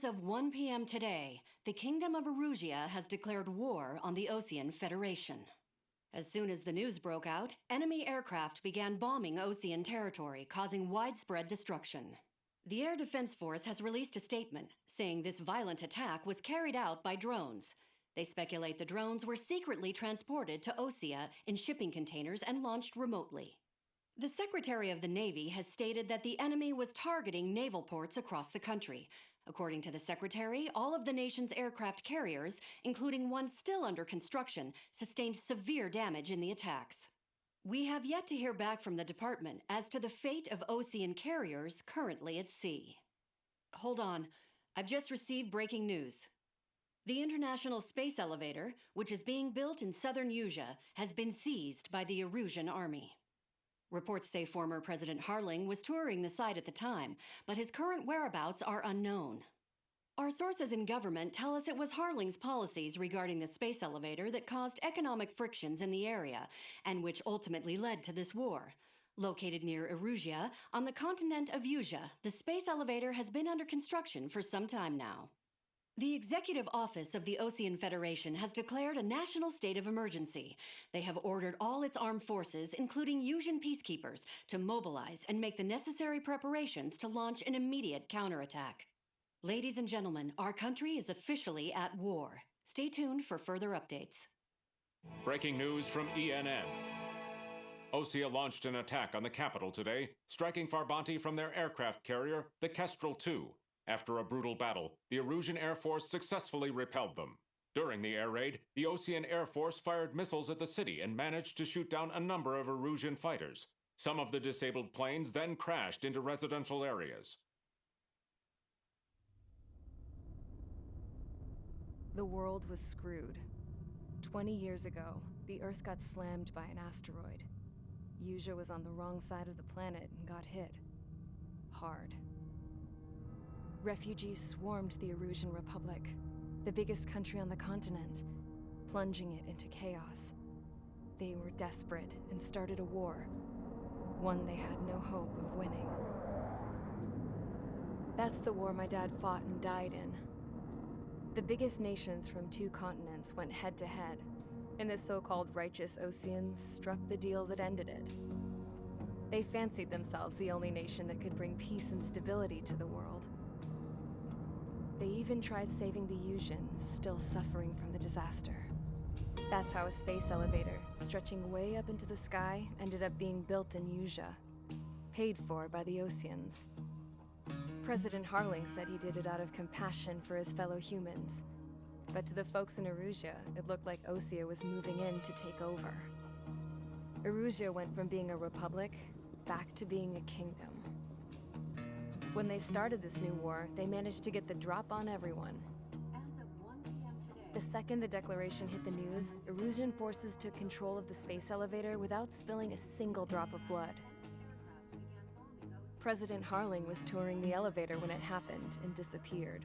As of 1 p.m. today, the Kingdom of Erusia has declared war on the Osean Federation. As soon as the news broke out, enemy aircraft began bombing Osean territory, causing widespread destruction. The Air Defense Force has released a statement saying this violent attack was carried out by drones. They speculate the drones were secretly transported to Osea in shipping containers and launched remotely. The Secretary of the Navy has stated that the enemy was targeting naval ports across the country. According to the Secretary, all of the nation's aircraft carriers, including one still under construction, sustained severe damage in the attacks. We have yet to hear back from the department as to the fate of Osean carriers currently at sea. Hold on, I've just received breaking news. The International Space Elevator, which is being built in southern Usea, has been seized by the Erusian army. Reports say former President Harling was touring the site at the time, but his current whereabouts are unknown. Our sources in government tell us it was Harling's policies regarding the space elevator that caused economic frictions in the area, and which ultimately led to this war. Located near Erusia, on the continent of Usea, the space elevator has been under construction for some time now. The Executive Office of the Osean Federation has declared a national state of emergency. They have ordered all its armed forces, including Usian peacekeepers, to mobilize and make the necessary preparations to launch an immediate counterattack. Ladies and gentlemen, our country is officially at war. Stay tuned for further updates. Breaking news from ENN. Osea launched an attack on the capital today, striking Farbanti from their aircraft carrier, the Kestrel II. After a brutal battle, the Erusian Air Force successfully repelled them. During the air raid, the Osean Air Force fired missiles at the city and managed to shoot down a number of Erusian fighters. Some of the disabled planes then crashed into residential areas. The world was screwed. 20 years ago, the Earth got slammed by an asteroid. Usea was on the wrong side of the planet and got hit. Hard. Refugees swarmed the Erusian Republic, the biggest country on the continent, plunging it into chaos. They were desperate and started a war, one they had no hope of winning. That's the war my dad fought and died in. The biggest nations from 2 continents went head-to-head, and the so-called righteous Oseans struck the deal that ended it. They fancied themselves the only nation that could bring peace and stability to the world. They even tried saving the Usians, still suffering from the disaster. That's how a space elevator, stretching way up into the sky, ended up being built in Usea, paid for by the Oseans. President Harling said he did it out of compassion for his fellow humans. But to the folks in Erusia, it looked like Osea was moving in to take over. Erusia went from being a republic back to being a kingdom. When they started this new war, they managed to get the drop on everyone. The second the declaration hit the news, Erusian forces took control of the space elevator without spilling a single drop of blood. President Harling was touring the elevator when it happened and disappeared.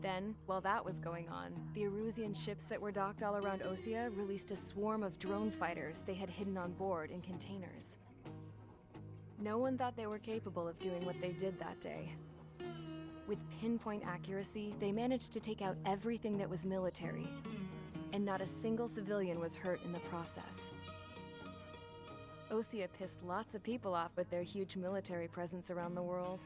Then, while that was going on, the Erusian ships that were docked all around Osea released a swarm of drone fighters they had hidden on board in containers. No one thought they were capable of doing what they did that day. With pinpoint accuracy, they managed to take out everything that was military, and not a single civilian was hurt in the process. Osea pissed lots of people off with their huge military presence around the world.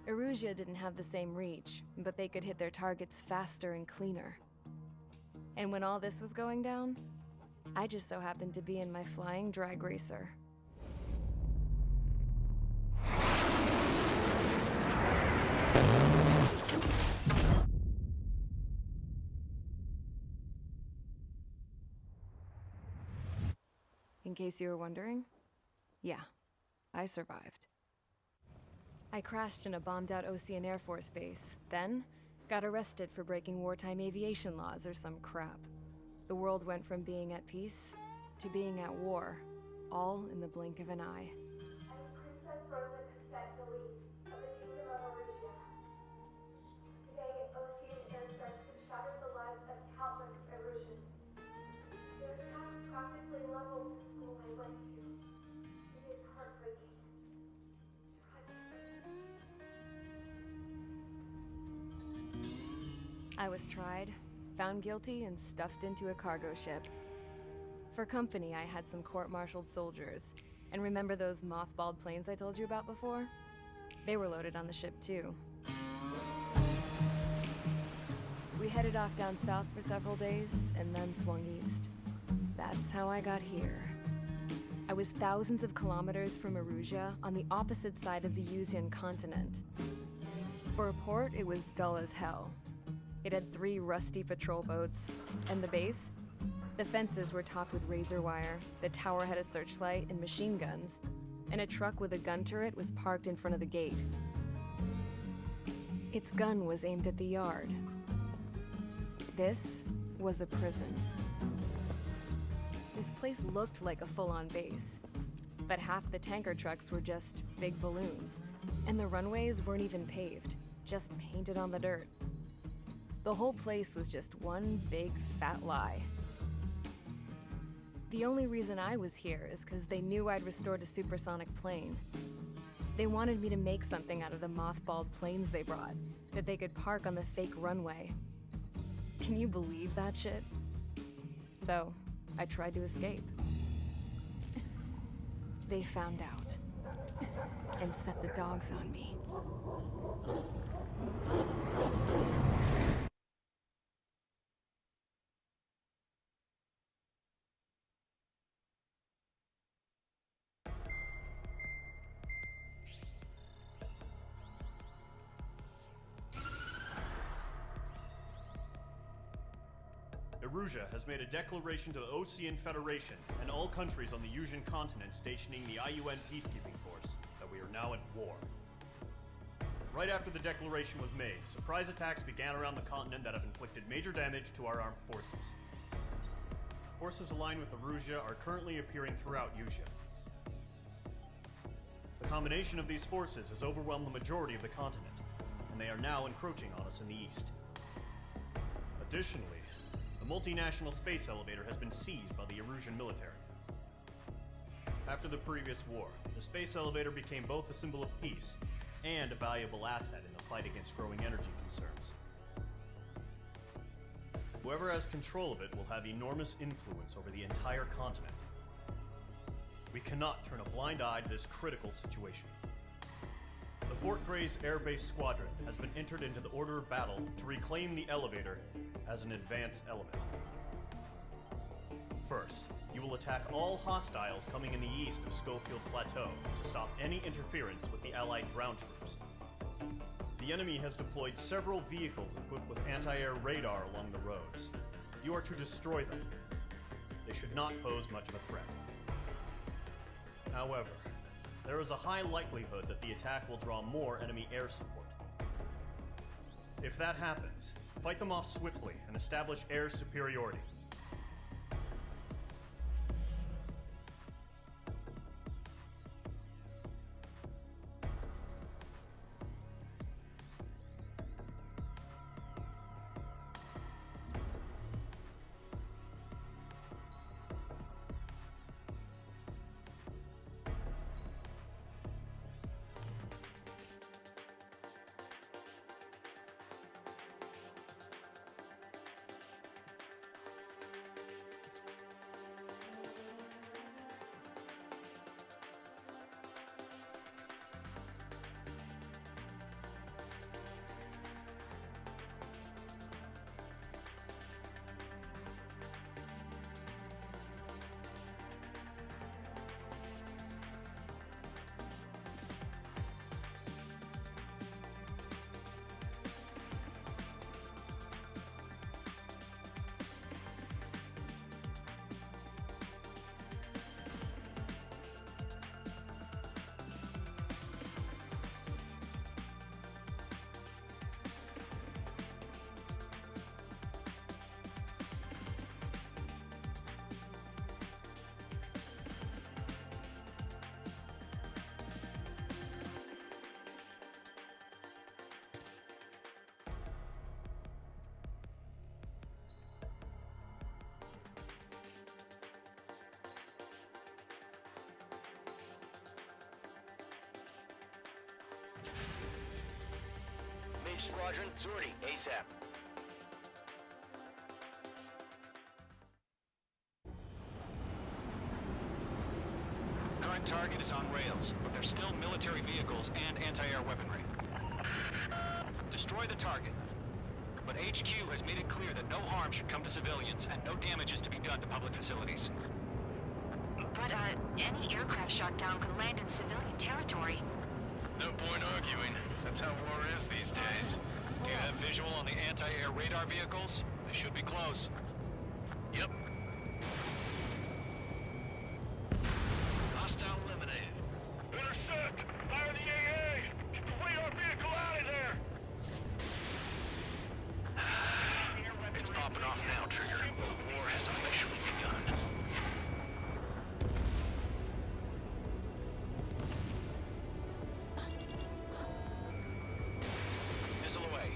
Erusia didn't have the same reach, but they could hit their targets faster and cleaner. And when all this was going down, I just so happened to be in my flying drag racer. In case you were wondering, yeah, I survived. I crashed in a bombed-out Osean Air Force base, then got arrested for breaking wartime aviation laws or some crap. The world went from being at peace to being at war, all in the blink of an eye. I am Princess Rosa Cassette Delise of the Kingdom of Erusia. Today, Osean airstrikes have shattered the lives of countless Erusians. Their attacks practically leveled the school I went to. It is heartbreaking. Tragic. I was tried, found guilty, and stuffed into a cargo ship. For company, I had some court-martialed soldiers. And remember those mothballed planes I told you about before? They were loaded on the ship too. We headed off down south for several days, and then swung east. That's how I got here. I was thousands of kilometers from Erusia, on the opposite side of the Yuzian continent. For a port, it was dull as hell. It had 3 rusty patrol boats, and the base? The fences were topped with razor wire, the tower had a searchlight and machine guns, and a truck with a gun turret was parked in front of the gate. Its gun was aimed at the yard. This was a prison. This place looked like a full-on base, but half the tanker trucks were just big balloons, and the runways weren't even paved, just painted on the dirt. The whole place was just one big fat lie. The only reason I was here is because they knew I'd restored a supersonic plane. They wanted me to make something out of the mothballed planes they brought, that they could park on the fake runway. Can you believe that shit? So, I tried to escape. They found out, and set the dogs on me. Erusia has made a declaration to the Osean Federation and all countries on the Yuzian continent stationing the IUN peacekeeping force that we are now at war. Right after the declaration was made, surprise attacks began around the continent that have inflicted major damage to our armed forces. Forces aligned with Erusia are currently appearing throughout Yusia. The combination of these forces has overwhelmed the majority of the continent, and they are now encroaching on us in the east. Additionally, the multinational space elevator has been seized by the Erusian military. After the previous war, the space elevator became both a symbol of peace and a valuable asset in the fight against growing energy concerns. Whoever has control of it will have enormous influence over the entire continent. We cannot turn a blind eye to this critical situation. The Fort Gray's Air Base Squadron has been entered into the order of battle to reclaim the elevator as an advance element. First, you will attack all hostiles coming in the east of Schofield Plateau to stop any interference with the Allied ground troops. The enemy has deployed several vehicles equipped with anti-air radar along the roads. You are to destroy them. They should not pose much of a threat. However, there is a high likelihood that the attack will draw more enemy air support. If that happens, fight them off swiftly and establish air superiority. Mage Squadron, sortie, ASAP. target is on rails, but there's still military vehicles and anti-air weaponry. Destroy the target. But HQ has made it clear that no harm should come to civilians and no damage is to be done to public facilities. But, any aircraft shot down could land in civilian territory. No point arguing. That's how war is these days. Do you have visual on the anti-air radar vehicles? They should be close. Yep. Hostile eliminated. Intercept! Fire the AA! Get the radar vehicle out of there! It's popping off now, Trigger. The war has officially begun. Missile away.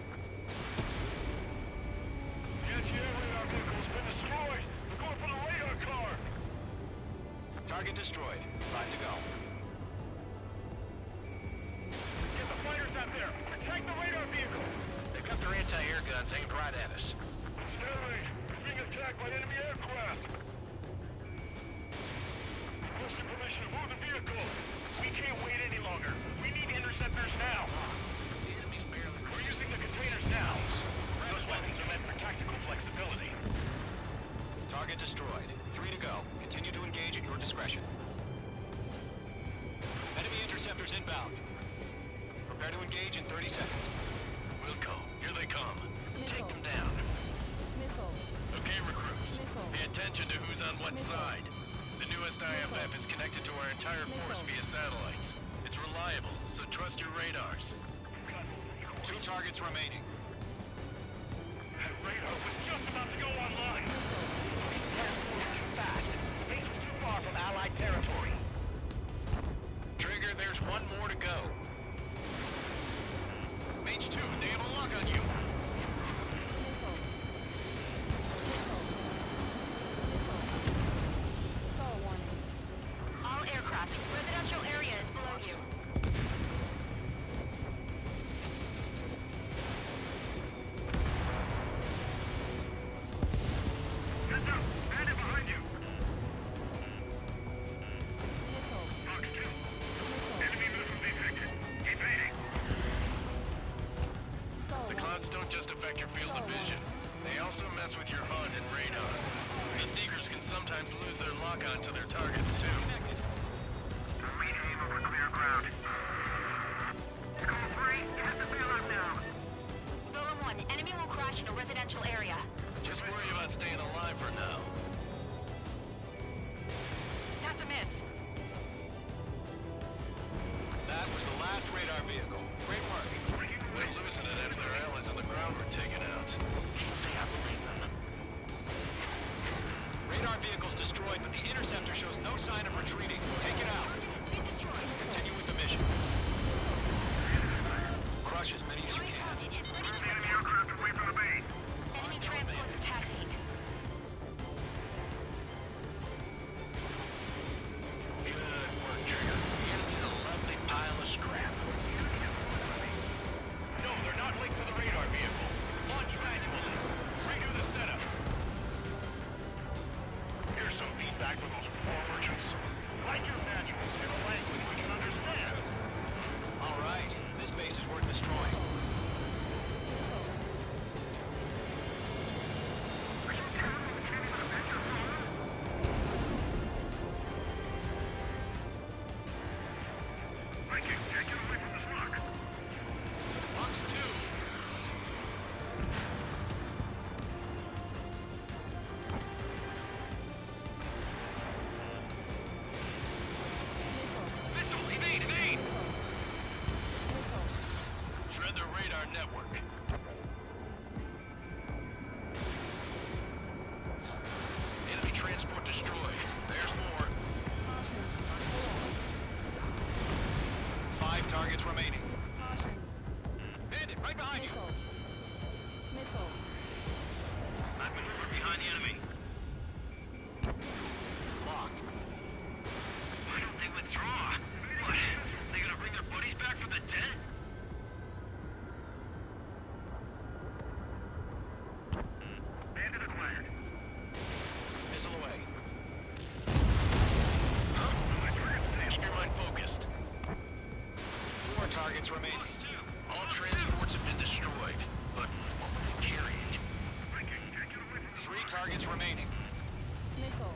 Anti-air radar vehicle's been destroyed! We're going for the radar car! Target destroyed. 5 to go. Get the fighters out there! Protect the radar vehicle! They've got their anti-air guns aimed right at us. Stanley, we're being attacked by enemy aircraft! Requesting permission to move the vehicle! We can't wait any longer! We need interceptors now! The enemy's barely... We're using the containers now! Those weapons are meant for tactical flexibility. Target destroyed. 3 to go. Continue to engage at your discretion. Enemy interceptors inbound. Prepare to engage in 30 seconds. Wilco, here they come. Take them down. Okay, recruits. Pay attention to who's on what side. The newest IFF is connected to our entire force via satellites. It's reliable, so trust your radars. 2 targets remaining. That radar was just about to go online! Too fast. Base was too far from Allied territory. Trigger, there's one more to go. Mage 2, they have a lock on you. All aircraft, residential area is below you. Heads up! Bandit behind you! Fox 2. Enemy missile detected. Evading. The clouds don't just affect your field of vision. They also mess with your HUD and radar. The Seekers can sometimes lose their lock-on to their targets, too. Connected. Marine aim over clear ground. Skull 3, hit the payload now. Golem 1, enemy will crash in a residential area. Just worry about staying alive for now. That's a miss. That was the last radar vehicle. Great work. They're losing it after their allies on the ground were taken out. Can't say I believe them. Radar vehicle's destroyed, but the interceptor shows no sign of retreating. Take it out. Continue with the mission. Crush as many as you can. Enemy aircraft away from the base. Enemy transports are taxiing. Good work, Trigger. The enemy's a lovely pile of scrap. No, they're not linked to the radar vehicle. Launch manually. Redo the setup. Here's some feedback from those poor merchants. Write your manuals in a language we can understand. All right. This base is worth destroying. targets remaining. All transports have been destroyed, but what were they carrying? 3 targets remaining. Nickel.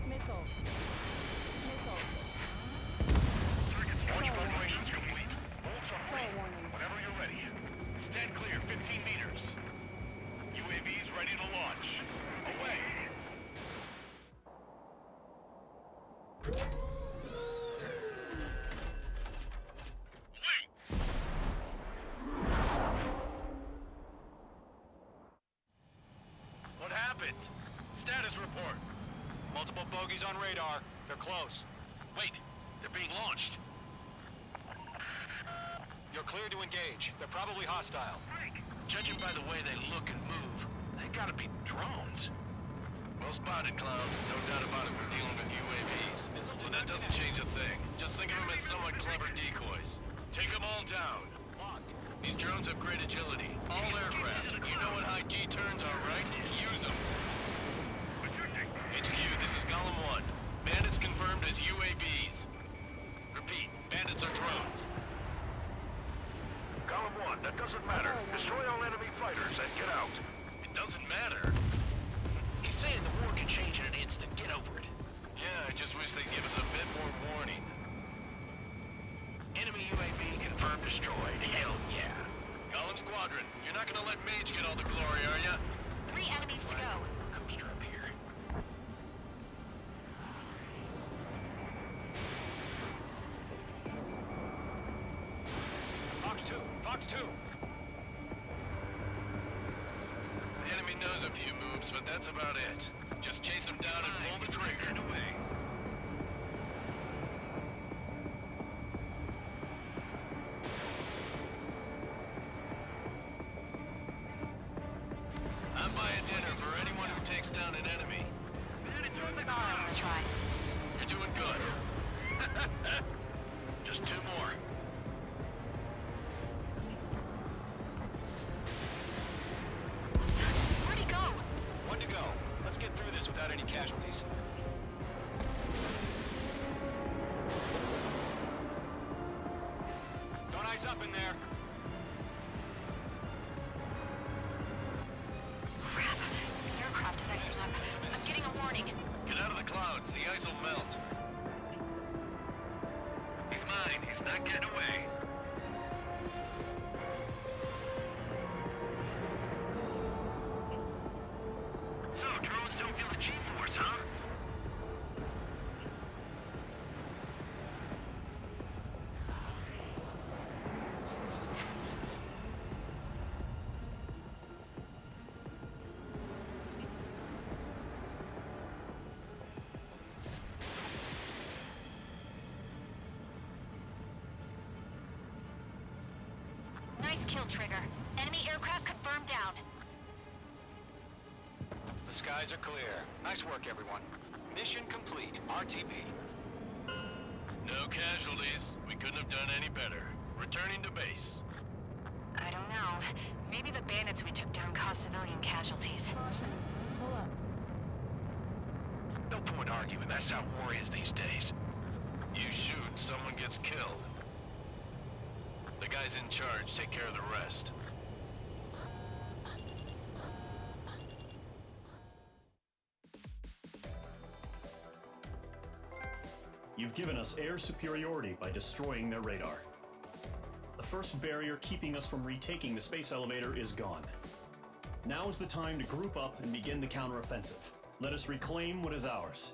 Nickel. Nickel. Launch preparations complete. Bolts are free. warning. Whenever you're ready. Stand clear 15 meters. UAVs ready to launch. Away. What happened? Status report. Multiple bogies on radar. They're close. Wait, they're being launched. You're clear to engage. They're probably hostile. Judging by the way they look and move, they gotta be drones. Well spotted, Cloud. No doubt about it, we're dealing with UAVs. But that doesn't change a thing. Just think of them as somewhat clever decoys. Take them all down. Locked. These drones have great agility. All aircraft. You know what high G turns are, right? Use them. HQ, this is Golem 1. Bandits confirmed as UAVs. Repeat, bandits are drones. Column 1, that doesn't matter. Destroy all enemy fighters and get out. It doesn't matter. He's saying the war can change in an instant. Get over it. Yeah, I just wish they'd give us a bit more warning. Enemy UAV confirmed destroyed. Hell yeah. Golem Squadron, you're not gonna let Mage get all the glory, are ya? 3 enemies to go. Coaster up here. Fox 2. Fox 2. The enemy knows a few moves, but that's about it. Just chase them down and pull the trigger. Away. I'm buying dinner for anyone who takes down an enemy. Throws a ball I want to try. You're doing good. Just 2 more. Where'd he go? 1 to go. Let's get through this without any casualties. Don't ice up in there. Crap. The aircraft is icing up. I'm getting a warning. Get out of the clouds. The ice will melt. He's mine. He's not getting away. So, drones don't feel the G-force, huh? Nice kill, Trigger. Enemy aircraft confirmed down. The skies are clear. Nice work, everyone. Mission complete. RTB. No casualties. We couldn't have done any better. Returning to base. I don't know. Maybe the bandits we took down caused civilian casualties. Pull up. No point arguing. That's how war is these days. You shoot, someone gets killed. The guys in charge take care of the rest. You've given us air superiority by destroying their radar. The first barrier keeping us from retaking the space elevator is gone. Now is the time to group up and begin the counteroffensive. Let us reclaim what is ours.